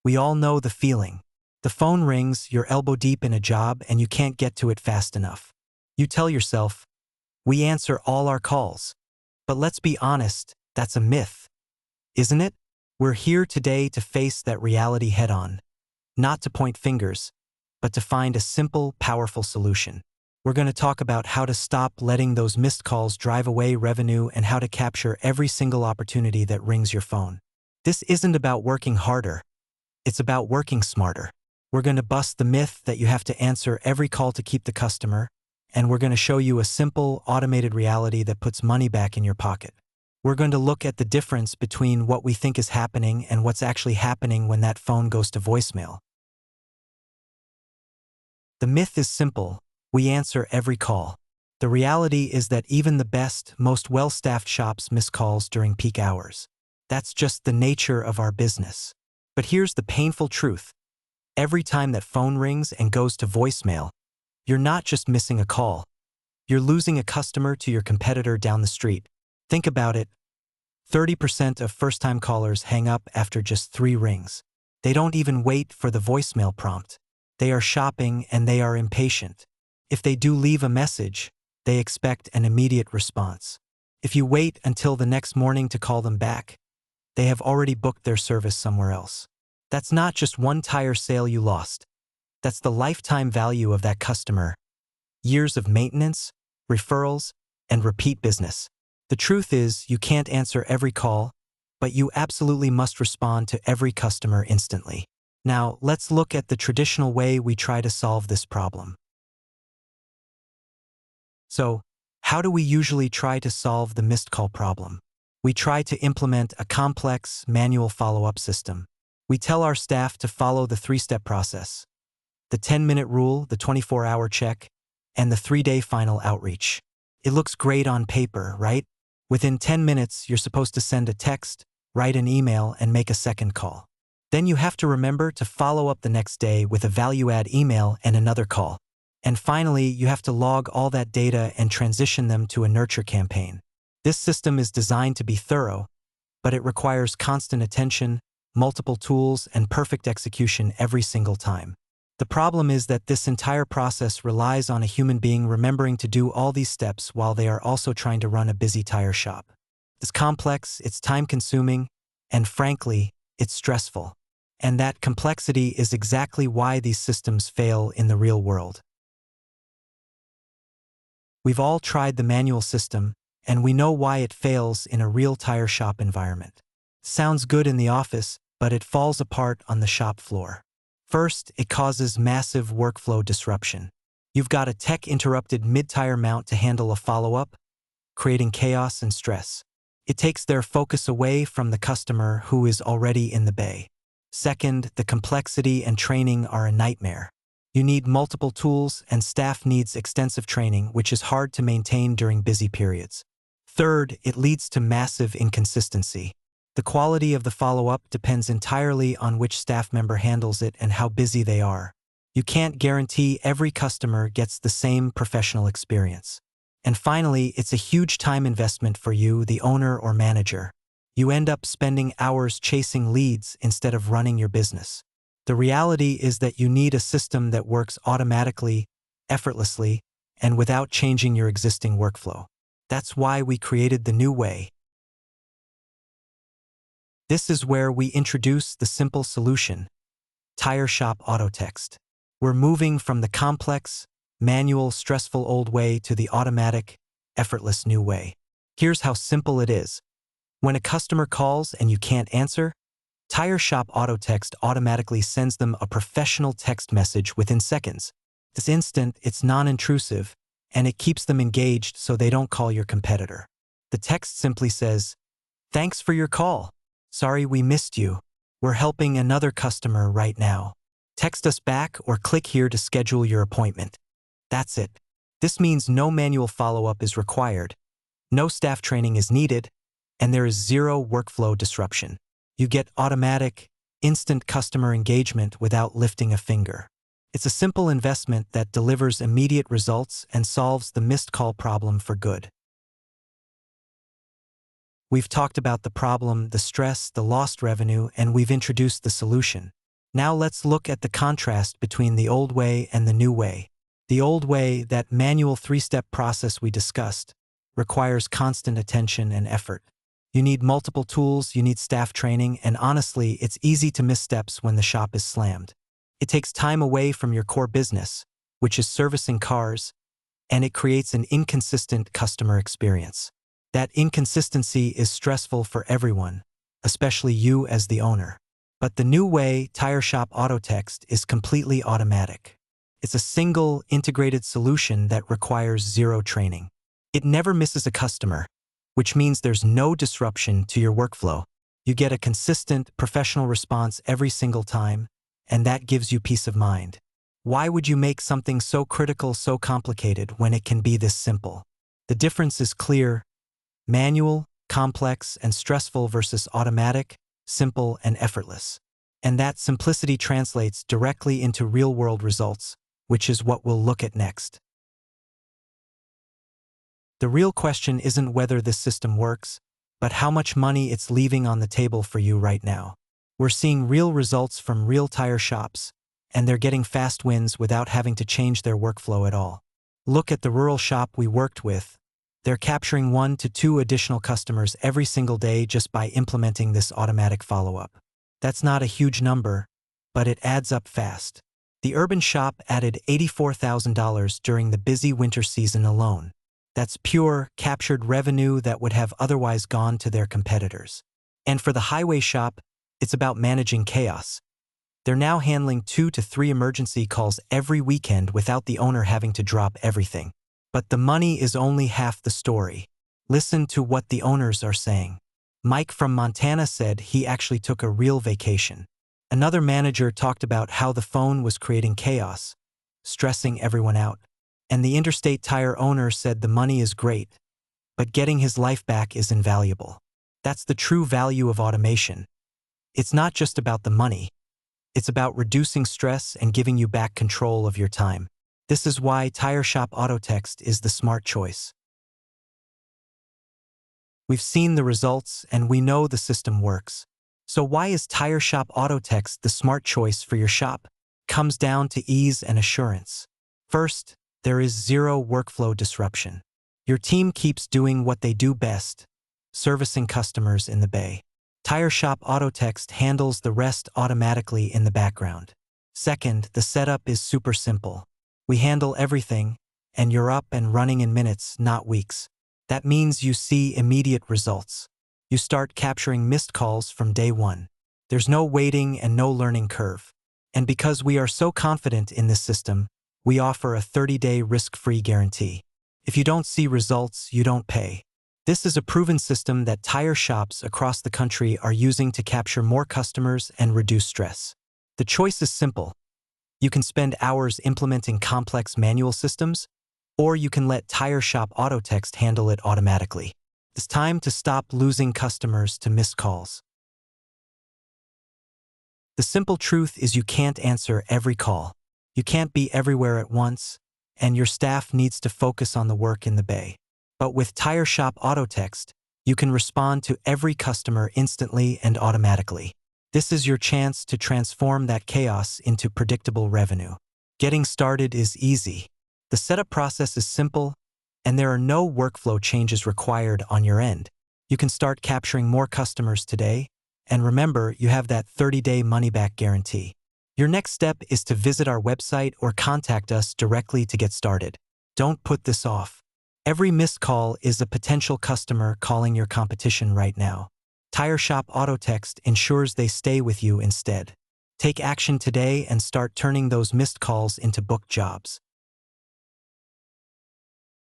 We all know the feeling. The phone rings, you're elbow deep in a job, and you can't get to it fast enough. You tell yourself, we answer all our calls. But let's be honest, that's a myth, isn't it? We're here today to face that reality head-on. Not to point fingers, but to find a simple, powerful solution. We're going to talk about how to stop letting those missed calls drive away revenue and how to capture every single opportunity that rings your phone. This isn't about working harder. It's about working smarter. We're going to bust the myth that you have to answer every call to keep the customer, and we're going to show you a simple, automated reality that puts money back in your pocket. We're going to look at the difference between what we think is happening and what's actually happening when that phone goes to voicemail. The myth is simple. We answer every call. The reality is that even the best, most well-staffed shops miss calls during peak hours. That's just the nature of our business. But here's the painful truth. Every time that phone rings and goes to voicemail, you're not just missing a call. You're losing a customer to your competitor down the street. Think about it. 30% of first-time callers hang up after just 3 rings. They don't even wait for the voicemail prompt. They are shopping and they are impatient. If they do leave a message, they expect an immediate response. If you wait until the next morning to call them back, they have already booked their service somewhere else. That's not just one tire sale you lost. That's the lifetime value of that customer. Years of maintenance, referrals, and repeat business. The truth is, you can't answer every call, but you absolutely must respond to every customer instantly. Now, let's look at the traditional way we try to solve this problem. So, how do we usually try to solve the missed call problem? We try to implement a complex, manual follow-up system. We tell our staff to follow the 3-step process: the 10-minute rule, the 24-hour check, and the 3-day final outreach. It looks great on paper, right? Within 10 minutes, you're supposed to send a text, write an email, and make a second call. Then you have to remember to follow up the next day with a value-add email and another call. And finally, you have to log all that data and transition them to a nurture campaign. This system is designed to be thorough, but it requires constant attention, multiple tools, and perfect execution every single time. The problem is that this entire process relies on a human being remembering to do all these steps while they are also trying to run a busy tire shop. It's complex, it's time-consuming, and frankly, it's stressful. And that complexity is exactly why these systems fail in the real world. We've all tried the manual system, and we know why it fails in a real tire shop environment. Sounds good in the office, but it falls apart on the shop floor. First, it causes massive workflow disruption. You've got a tech-interrupted mid-tire mount to handle a follow-up, creating chaos and stress. It takes their focus away from the customer who is already in the bay. Second, the complexity and training are a nightmare. You need multiple tools, and staff needs extensive training, which is hard to maintain during busy periods. Third, it leads to massive inconsistency. The quality of the follow-up depends entirely on which staff member handles it and how busy they are. You can't guarantee every customer gets the same professional experience. And finally, it's a huge time investment for you, the owner or manager. You end up spending hours chasing leads instead of running your business. The reality is that you need a system that works automatically, effortlessly, and without changing your existing workflow. That's why we created the new way. This is where we introduce the simple solution: TireShop AutoText. We're moving from the complex, manual, stressful old way to the automatic, effortless new way. Here's how simple it is. When a customer calls and you can't answer, TireShop AutoText automatically sends them a professional text message within seconds. It's instant, it's non-intrusive, and it keeps them engaged so they don't call your competitor. The text simply says, "Thanks for your call. Sorry we missed you. We're helping another customer right now. Text us back or click here to schedule your appointment." That's it. This means no manual follow-up is required, no staff training is needed, and there is zero workflow disruption. You get automatic, instant customer engagement without lifting a finger. It's a simple investment that delivers immediate results and solves the missed call problem for good. We've talked about the problem, the stress, the lost revenue, and we've introduced the solution. Now let's look at the contrast between the old way and the new way. The old way, that manual 3-step process we discussed, requires constant attention and effort. You need multiple tools, you need staff training, and honestly, it's easy to miss steps when the shop is slammed. It takes time away from your core business, which is servicing cars, and it creates an inconsistent customer experience. That inconsistency is stressful for everyone, especially you as the owner. But the new way, TireShop AutoText, is completely automatic. It's a single, integrated solution that requires zero training. It never misses a customer, which means there's no disruption to your workflow. You get a consistent, professional response every single time, and that gives you peace of mind. Why would you make something so critical so complicated when it can be this simple? The difference is clear: manual, complex, and stressful versus automatic, simple, and effortless. And that simplicity translates directly into real-world results, which is what we'll look at next. The real question isn't whether this system works, but how much money it's leaving on the table for you right now. We're seeing real results from real tire shops, and they're getting fast wins without having to change their workflow at all. Look at the rural shop we worked with. They're capturing 1 to 2 additional customers every single day just by implementing this automatic follow-up. That's not a huge number, but it adds up fast. The urban shop added $84,000 during the busy winter season alone. That's pure, captured revenue that would have otherwise gone to their competitors. And for the highway shop, it's about managing chaos. They're now handling 2 to 3 emergency calls every weekend without the owner having to drop everything. But the money is only half the story. Listen to what the owners are saying. Mike from Montana said he actually took a real vacation. Another manager talked about how the phone was creating chaos, stressing everyone out. And the Interstate Tire owner said the money is great, but getting his life back is invaluable. That's the true value of automation. It's not just about the money. It's about reducing stress and giving you back control of your time. This is why TireShop AutoText is the smart choice. We've seen the results and we know the system works. So why is TireShop AutoText the smart choice for your shop? Comes down to ease and assurance. First, there is zero workflow disruption. Your team keeps doing what they do best, servicing customers in the bay. TireShop AutoText handles the rest automatically in the background. Second, the setup is super simple. We handle everything, and you're up and running in minutes, not weeks. That means you see immediate results. You start capturing missed calls from day one. There's no waiting and no learning curve. And because we are so confident in this system, we offer a 30-day risk-free guarantee. If you don't see results, you don't pay. This is a proven system that tire shops across the country are using to capture more customers and reduce stress. The choice is simple. You can spend hours implementing complex manual systems, or you can let TireShop AutoText handle it automatically. It's time to stop losing customers to missed calls. The simple truth is you can't answer every call. You can't be everywhere at once, and your staff needs to focus on the work in the bay. But with TireShop AutoText, you can respond to every customer instantly and automatically. This is your chance to transform that chaos into predictable revenue. Getting started is easy. The setup process is simple, and there are no workflow changes required on your end. You can start capturing more customers today, and remember, you have that 30-day money-back guarantee. Your next step is to visit our website or contact us directly to get started. Don't put this off. Every missed call is a potential customer calling your competition right now. TireShop AutoText ensures they stay with you instead. Take action today and start turning those missed calls into booked jobs.